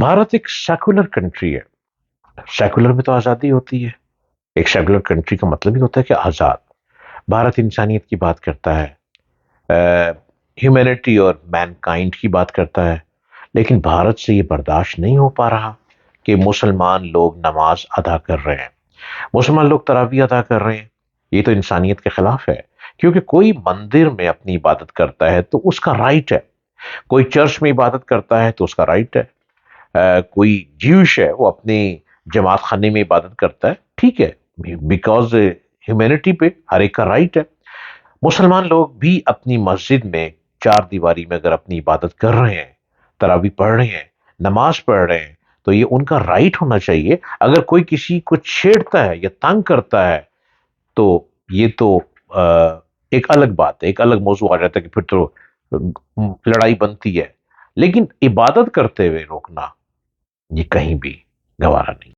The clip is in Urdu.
بھارت ایک سیکولر کنٹری ہے. سیکولر میں تو آزادی ہوتی ہے. ایک سیکولر کنٹری کا مطلب ہی ہوتا ہے کہ آزاد. بھارت انسانیت کی بات کرتا ہے, ہیومینٹی اور مین کائنڈ کی بات کرتا ہے. لیکن بھارت سے یہ برداشت نہیں ہو پا رہا کہ مسلمان لوگ نماز ادا کر رہے ہیں, مسلمان لوگ تراویح ادا کر رہے ہیں. یہ تو انسانیت کے خلاف ہے, کیونکہ کوئی مندر میں اپنی عبادت کرتا ہے تو اس کا رائٹ ہے, کوئی چرچ میں عبادت کرتا ہے تو اس کا رائٹ ہے, کوئی جیوش ہے وہ اپنی جماعت خانے میں عبادت کرتا ہے, ٹھیک ہے, بیکاز ہیومینٹی پہ ہر ایک کا رائٹ ہے. مسلمان لوگ بھی اپنی مسجد میں چار دیواری میں اگر اپنی عبادت کر رہے ہیں, تراویح پڑھ رہے ہیں, نماز پڑھ رہے ہیں, تو یہ ان کا رائٹ ہونا چاہیے. اگر کوئی کسی کو چھیڑتا ہے یا تنگ کرتا ہے تو یہ تو ایک الگ بات ہے, ایک الگ موضوع آ جاتا ہے کہ پھر تو لڑائی بنتی ہے. لیکن عبادت کرتے ہوئے روکنا یہ کہیں بھی گوارا نہیں.